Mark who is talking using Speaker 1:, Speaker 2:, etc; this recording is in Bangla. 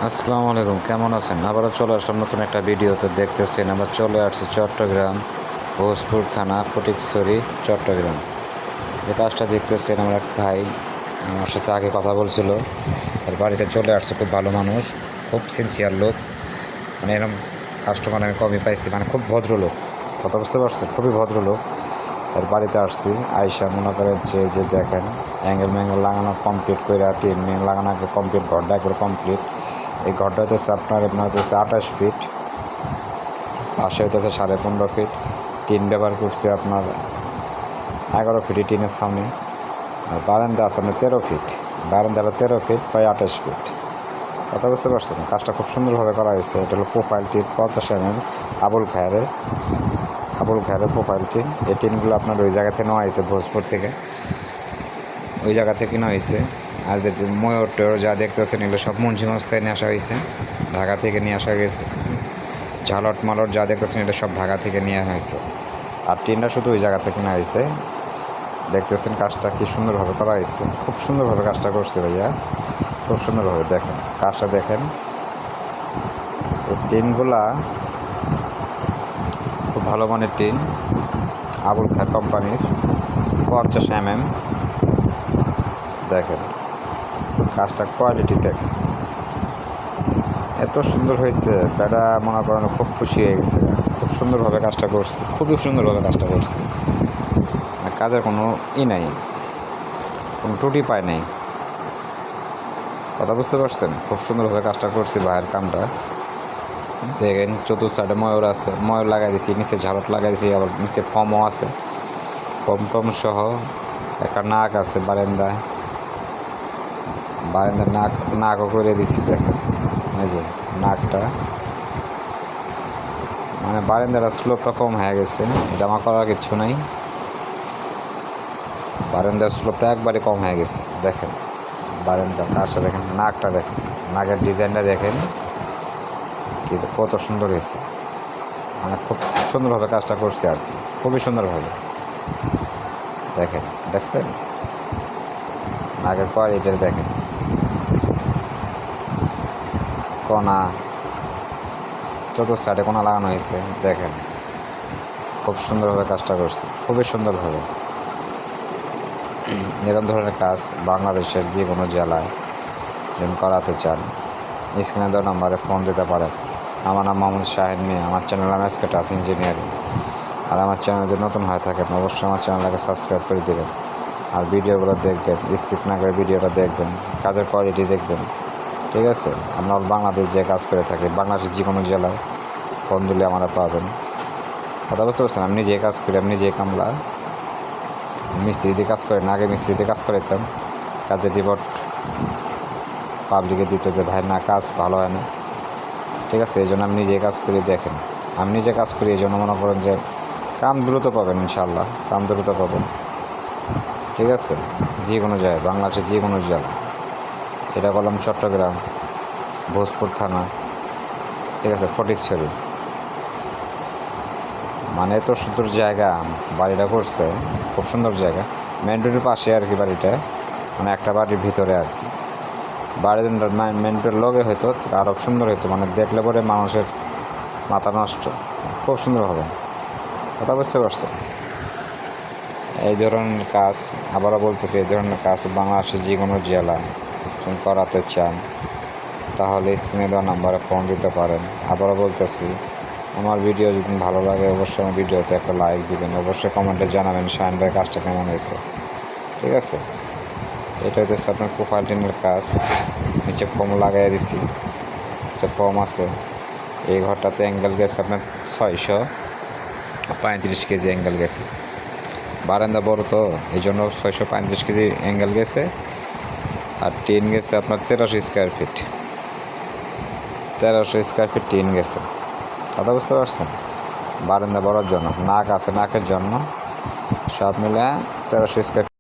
Speaker 1: আসসালামু আলাইকুম, কেমন আছেন? আবারও চলে আসলাম নতুন একটা ভিডিওতে। দেখতেছেন আমরা চলে আসছি চট্টগ্রাম, ভোজপুর থানা, ফটিকছড়ি, চট্টগ্রাম। যে কাজটা দেখতেছেন, আমার এক ভাই আমার সাথে আগে কথা বলছিল, তার বাড়িতে চলে আসছে। খুব ভালো মানুষ, খুব সিনসিয়ার লোক। মানে এরকম কাস্টমার আমি কমই পাইছি, মানে খুব ভদ্রলোক। কথা বুঝতে পারছেন? খুবই ভদ্রলোক। এর বাড়িতে আসছি, আইসা মনে করেন যে দেখেন অ্যাঙ্গেল ম্যাঙ্গেল লাগানো কমপ্লিট করে, টিন ম্যাং লাগানো একবার কমপ্লিট, ঘরটা একবার কমপ্লিট। এই ঘরটা হইতেছে আপনার হইতেছে 28 ফিট, পাশে হইতেছে 15.5 ফিট। টিন ব্যবহার করছে আপনার 11 ফিট টিনের সামনে। আর বারান্দা আছে আপনার 13 ফিট, বারান্দাটা 13 ফিট, প্রায় 28 ফিট। কথা বুঝতে পারছেন? কাজটা খুব সুন্দরভাবে করা হয়েছে। এটা হলো প্রোফাইল টিন, 50 mm আবুল খায়ের প্রোফাইল টিন। এই টিনগুলো আপনার ওই জায়গা থেকে নেওয়া হয়েছে, ভোজপুর থেকে, ওই জায়গা থেকে নেওয়া হয়েছে। আর ময়ূর টয়ূর যা দেখতে পাচ্ছেন এগুলো সব মুন্সিগঞ্জ থেকে নিয়ে আসা হয়েছে, ঢাকা থেকে নিয়ে আসা গেছে। ঝালট মালট যা দেখতেছেন এটা সব ঢাকা থেকে নিয়ে হয়েছে। আর টিনটা শুধু ওই জায়গা থেকে নেওয়া হয়েছে। দেখতেছেন কাজটা কি সুন্দরভাবে করা হয়েছে, খুব সুন্দরভাবে কাজটা করছে ভাইয়া, খুব সুন্দরভাবে। দেখেন কাজটা, দেখেন এই টিনগুলা খুব ভালো মানের টিন, আবুল খায়ের কোম্পানির, 50 mm। দেখেন কাজটা কোয়ালিটি দেখেন, এত সুন্দর হয়েছে। বেটা মনে করেন খুব খুশি হয়ে গেছে, খুব সুন্দরভাবে কাজটা করছে, খুবই সুন্দরভাবে কাজটা করছে। কাজের কোনো নাই, কোনো ত্রুটি পায় নাই। কথা বুঝতে পারছেন? খুব সুন্দরভাবে কাজটা করছি। ভাইয়ের কামটা দেখেন, চতুর্থ সাইডে ময়ূর আছে, ময়ূর লাগাই দিছি, নিচে ঝালট লাগাই দিছি, আবার নিচে ফমও আছে, ফম টম সহ। একটা নাক আছে বারান্দায়, নাকও করে দিছি। দেখেন এই যে নাকটা, মানে বারান্দাটা স্লোপটা কম হয়ে গেছে, জামা করার কিচ্ছু নাই। বারান্দার স্লোপটা একবারে কম হয়ে গেছে। দেখেন বারান্দার কাজটা দেখেন, নাকটা দেখেন, নাকের ডিজাইনটা দেখেন কি কত সুন্দর হয়েছে। মানে খুব সুন্দরভাবে কাজটা করছে আর কি, খুবই সুন্দরভাবে। দেখেন, দেখছেন নাকের কোয়ালিটিটা দেখেন, কোনা চতুর্থ সাইডে কোনা লাগানো হয়েছে। দেখেন খুব সুন্দরভাবে কাজটা করছে, খুবই সুন্দরভাবে। এরকম ধরনের কাজ বাংলাদেশের যে কোনো জেলায় যদি করাতে চান, স্ক্রিনে দেওয়া নাম্বারে ফোন দিতে পারেন। আমার নাম মোহাম্মদ শাহিন মিয়া, আমার চ্যানেল নাম এসকে টাচ ইঞ্জিনিয়ারিং। আর আমার চ্যানেল যদি নতুন হয়ে থাকেন অবশ্যই আমার চ্যানেলটাকে সাবস্ক্রাইব করে দেবেন। আর ভিডিওগুলো দেখবেন, স্কিপ না করে ভিডিওটা দেখবেন, কাজের কোয়ালিটি দেখবেন। ঠিক আছে? আমরা বাংলাদেশ যে কাজ করে থাকি, বাংলাদেশের যে কোনো জেলায় ফোন দিলে আমরা পাবেন। কথা বুঝতে পারছেন? আমি নিজে কাজ করি, আমি নিজে কামলা, মিস্ত্রি দিয়ে কাজ করেন। আগে মিস্ত্রি দিয়ে কাজ করাইতাম, কাজের রিপোর্ট পাবলিকে দিতে যে ভাই না কাজ ভালো হয় না। ঠিক আছে? এই জন্য আমি নিজে কাজ করি। দেখেন আমি নিজে কাজ করি, এই জন্য মনে করেন যে কাম দ্রুত পাবেন, ইনশাল্লাহ কাম দ্রুত পাবেন। ঠিক আছে? যে কোনো জায়গায়, বাংলাদেশের যে কোনো জেলায়। এটা বললাম চট্টগ্রাম, ভোজপুর থানা, ঠিক আছে, ফটিকছড়ি। মানে এত সুন্দর জায়গা বাড়িটা করছে, খুব সুন্দর জায়গা। মেন রোডের পাশে আর কি বাড়িটা, মানে একটা বাড়ির ভিতরে আর কি। বাড়ির মেন রোডের লগে হয়তো আরও সুন্দর হতো, মানে দেখলে পরে মানুষের মাথা নষ্ট, খুব সুন্দর হবে। কথা বুঝতে পারছো? এই ধরনের কাজ, আবারও বলতেছি, এই ধরনের কাজ বাংলাদেশের যে কোনো জেলায় তুমি করাতে চান তাহলে স্ক্রিনে দেওয়া নাম্বারে ফোন দিতে পারেন। আবারও বলতেছি, আমার ভিডিও যদি ভালো লাগে অবশ্যই আমার ভিডিওতে একটা লাইক দিবেন, অবশ্যই কমেন্টে জানাবেন শাহিন ভাই কাজটা কেমন হয়েছে। ঠিক আছে? এটা হচ্ছে আপনার প্রোফাইল টিনের কাজ, নিচে ফোম লাগাই দিছি, নিচে ফোম আছে। এই ঘরটাতে অ্যাঙ্গেল গেছে আপনার 635 কেজি অ্যাঙ্গেল গেছে। বারান্দা বড় তো এই জন্য 635 কেজি অ্যাঙ্গেল গেছে। আর টিন গেছে আপনার 1300 square feet, 1300 square feet tin গেছে। কথা বুঝতে পারছেন? বারান্দা বড়ার জন্য, নাক আছে নাকের জন্য, সব মিলে 1300 স্কোয়ার